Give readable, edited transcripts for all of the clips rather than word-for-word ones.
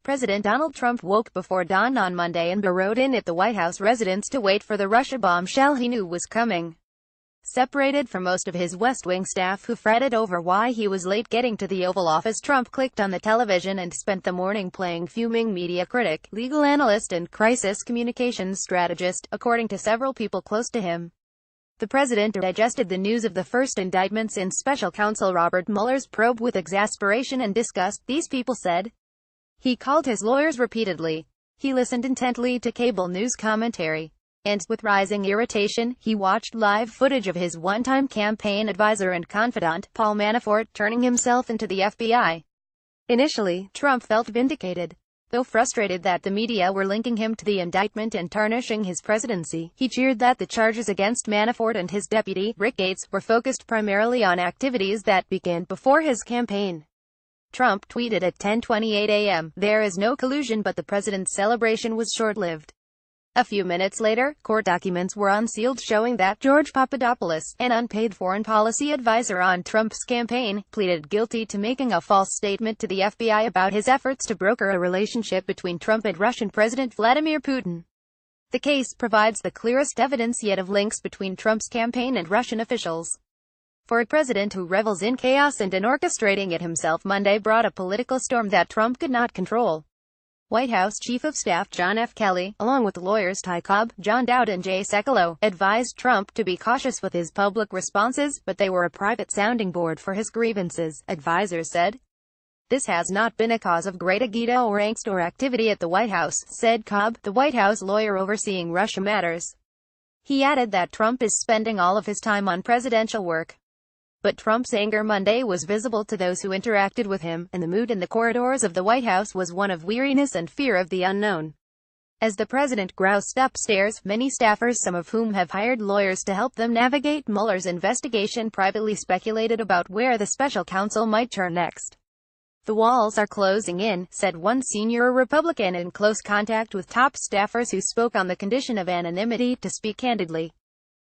President Donald Trump woke before dawn on Monday and burrowed in at the White House residence to wait for the Russia bombshell he knew was coming. Separated from most of his West Wing staff who fretted over why he was late getting to the Oval Office, Trump clicked on the television and spent the morning playing fuming media critic, legal analyst and crisis communications strategist, according to several people close to him. The president digested the news of the first indictments in special counsel Robert Mueller's probe with exasperation and disgust, these people said. He called his lawyers repeatedly. He listened intently to cable news commentary. And, with rising irritation, he watched live footage of his one-time campaign advisor and confidant, Paul Manafort, turning himself into the FBI. Initially, Trump felt vindicated. Though frustrated that the media were linking him to the indictment and tarnishing his presidency, he cheered that the charges against Manafort and his deputy, Rick Gates, were focused primarily on activities that began before his campaign. Trump tweeted at 10:28 a.m., "There is no collusion, but the president's celebration was short-lived." A few minutes later, court documents were unsealed showing that George Papadopoulos, an unpaid foreign policy advisor on Trump's campaign, pleaded guilty to making a false statement to the FBI about his efforts to broker a relationship between Trump and Russian President Vladimir Putin. The case provides the clearest evidence yet of links between Trump's campaign and Russian officials. For a president who revels in chaos and in orchestrating it himself, Monday brought a political storm that Trump could not control. White House Chief of Staff John F. Kelly, along with lawyers Ty Cobb, John Dowd and Jay Sekulow, advised Trump to be cautious with his public responses, but they were a private sounding board for his grievances, advisors said. "This has not been a cause of great agita or angst or activity at the White House," said Cobb, the White House lawyer overseeing Russia matters. He added that Trump is spending all of his time on presidential work. But Trump's anger Monday was visible to those who interacted with him, and the mood in the corridors of the White House was one of weariness and fear of the unknown. As the president groused upstairs, many staffers, some of whom have hired lawyers to help them navigate Mueller's investigation, privately speculated about where the special counsel might turn next. "The walls are closing in," said one senior Republican in close contact with top staffers who spoke on the condition of anonymity to speak candidly.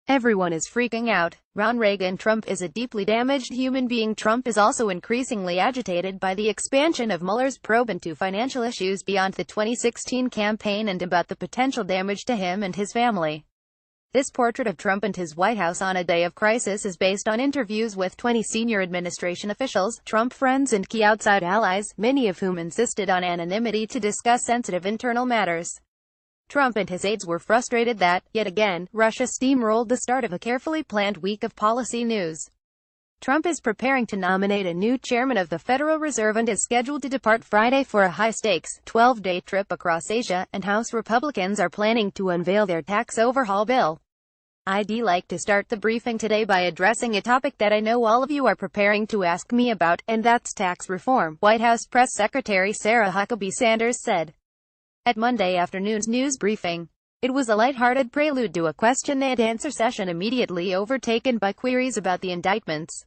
"Everyone is freaking out. Ron Reagan. Trump is a deeply damaged human being." Trump is also increasingly agitated by the expansion of Mueller's probe into financial issues beyond the 2016 campaign and about the potential damage to him and his family. This portrait of Trump and his White House on a day of crisis is based on interviews with 20 senior administration officials, Trump friends and key outside allies, many of whom insisted on anonymity to discuss sensitive internal matters. Trump and his aides were frustrated that, yet again, Russia steamrolled the start of a carefully planned week of policy news. Trump is preparing to nominate a new chairman of the Federal Reserve and is scheduled to depart Friday for a high-stakes, 12-day trip across Asia, and House Republicans are planning to unveil their tax overhaul bill. I'd like to start the briefing today by addressing a topic that I know all of you are preparing to ask me about, and that's tax reform, White House Press Secretary Sarah Huckabee Sanders said at Monday afternoon's news briefing. It was a light-hearted prelude to a question-and-answer session immediately overtaken by queries about the indictments.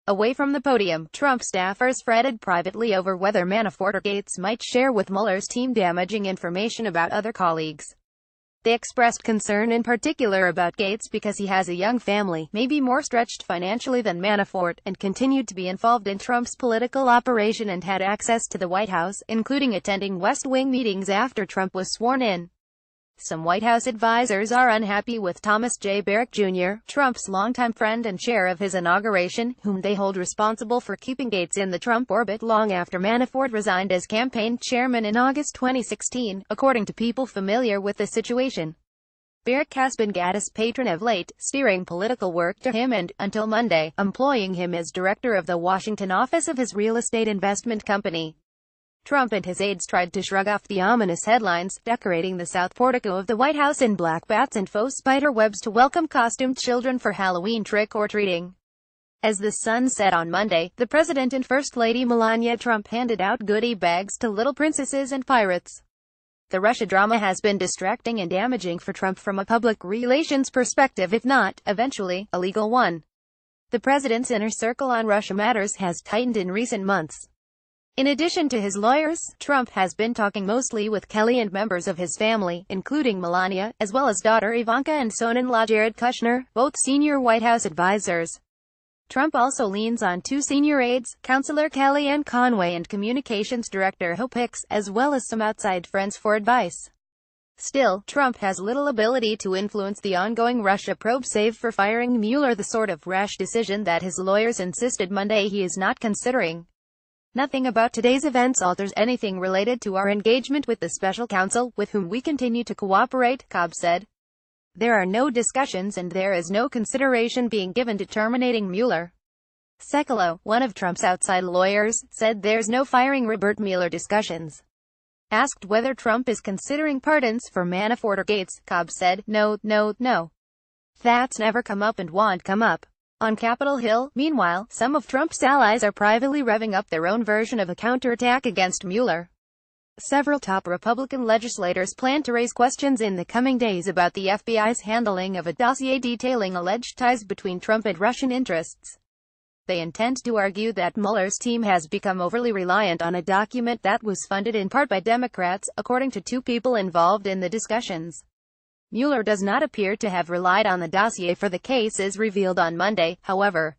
Away from the podium, Trump staffers fretted privately over whether Manafort or Gates might share with Mueller's team damaging information about other colleagues. They expressed concern in particular about Gates because he has a young family, maybe more stretched financially than Manafort, and continued to be involved in Trump's political operation and had access to the White House, including attending West Wing meetings after Trump was sworn in. Some White House advisors are unhappy with Thomas J. Barrack Jr., Trump's longtime friend and chair of his inauguration, whom they hold responsible for keeping Gates in the Trump orbit long after Manafort resigned as campaign chairman in August 2016, according to people familiar with the situation. Barrack has been Gates' patron of late, steering political work to him and, until Monday, employing him as director of the Washington office of his real estate investment company. Trump and his aides tried to shrug off the ominous headlines, decorating the south portico of the White House in black bats and faux spider webs to welcome costumed children for Halloween trick-or-treating. As the sun set on Monday, the president and First Lady Melania Trump handed out goodie bags to little princesses and pirates. The Russia drama has been distracting and damaging for Trump from a public relations perspective, if not, eventually, a legal one. The president's inner circle on Russia matters has tightened in recent months. In addition to his lawyers, Trump has been talking mostly with Kelly and members of his family, including Melania, as well as daughter Ivanka and son-in-law Jared Kushner, both senior White House advisors. Trump also leans on two senior aides, Counselor Kellyanne Conway and Communications Director Hope Hicks, as well as some outside friends for advice. Still, Trump has little ability to influence the ongoing Russia probe save for firing Mueller, the sort of rash decision that his lawyers insisted Monday he is not considering. Nothing about today's events alters anything related to our engagement with the special counsel, with whom we continue to cooperate, Cobb said. There are no discussions and there is no consideration being given to terminating Mueller. Sekulow, one of Trump's outside lawyers, said there's no firing Robert Mueller discussions. Asked whether Trump is considering pardons for Manafort or Gates, Cobb said, no. That's never come up and won't come up. On Capitol Hill, meanwhile, some of Trump's allies are privately revving up their own version of a counterattack against Mueller. Several top Republican legislators plan to raise questions in the coming days about the FBI's handling of a dossier detailing alleged ties between Trump and Russian interests. They intend to argue that Mueller's team has become overly reliant on a document that was funded in part by Democrats, according to two people involved in the discussions. Mueller does not appear to have relied on the dossier for the case as revealed on Monday, however.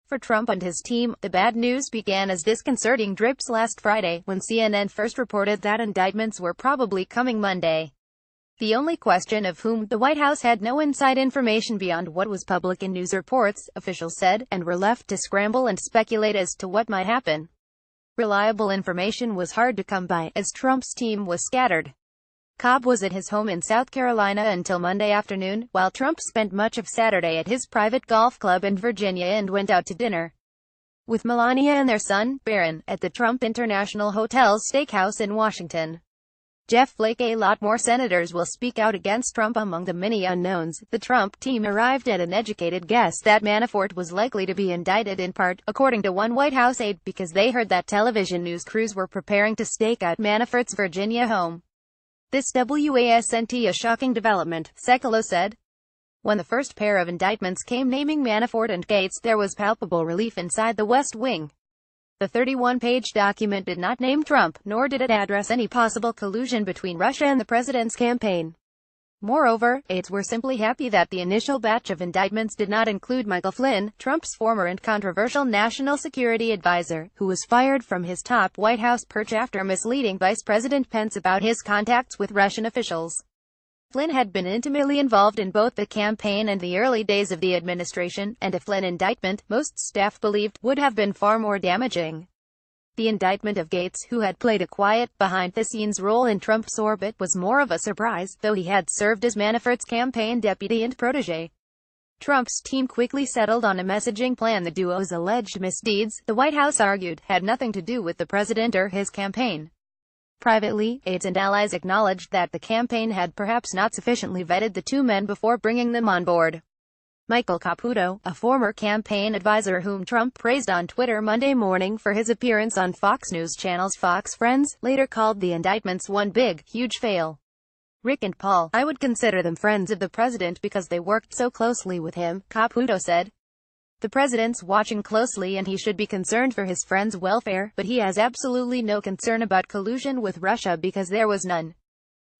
For Trump and his team, the bad news began as disconcerting drips last Friday, when CNN first reported that indictments were probably coming Monday. The only question of whom, the White House had no inside information beyond what was public in news reports, officials said, and were left to scramble and speculate as to what might happen. Reliable information was hard to come by, as Trump's team was scattered. Cobb was at his home in South Carolina until Monday afternoon, while Trump spent much of Saturday at his private golf club in Virginia and went out to dinner with Melania and their son, Barron, at the Trump International Hotel's steakhouse in Washington. Jeff Flake. A lot more senators will speak out against Trump. Among the many unknowns, the Trump team arrived at an educated guess that Manafort was likely to be indicted, in part, according to one White House aide, because they heard that television news crews were preparing to stake out Manafort's Virginia home. This wasn't a shocking development, Sekulow said. When the first pair of indictments came naming Manafort and Gates, there was palpable relief inside the West Wing. The 31-page document did not name Trump, nor did it address any possible collusion between Russia and the president's campaign. Moreover, aides were simply happy that the initial batch of indictments did not include Michael Flynn, Trump's former and controversial national security advisor, who was fired from his top White House perch after misleading Vice President Pence about his contacts with Russian officials. Flynn had been intimately involved in both the campaign and the early days of the administration, and a Flynn indictment, most staff believed, would have been far more damaging. The indictment of Gates, who had played a quiet, behind-the-scenes role in Trump's orbit, was more of a surprise, though he had served as Manafort's campaign deputy and protege. Trump's team quickly settled on a messaging plan the duo's alleged misdeeds, the White House argued, had nothing to do with the president or his campaign. Privately, aides and allies acknowledged that the campaign had perhaps not sufficiently vetted the two men before bringing them on board. Michael Caputo, a former campaign advisor whom Trump praised on Twitter Monday morning for his appearance on Fox News Channel's Fox Friends, later called the indictments one big, huge fail. Rick and Paul, I would consider them friends of the president because they worked so closely with him, Caputo said. The president's watching closely and he should be concerned for his friends' welfare, but he has absolutely no concern about collusion with Russia because there was none.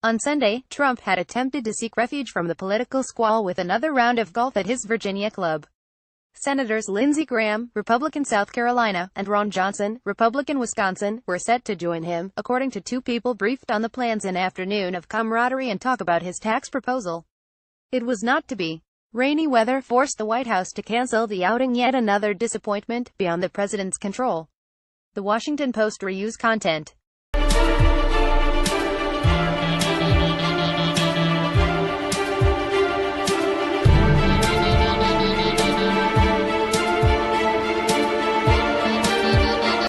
On Sunday, Trump had attempted to seek refuge from the political squall with another round of golf at his Virginia club. Senators Lindsey Graham, Republican South Carolina, and Ron Johnson, Republican Wisconsin, were set to join him, according to two people briefed on the plans. An afternoon of camaraderie and talk about his tax proposal. It was not to be. Rainy weather forced the White House to cancel the outing, yet another disappointment, beyond the president's control. The Washington Post reuse content.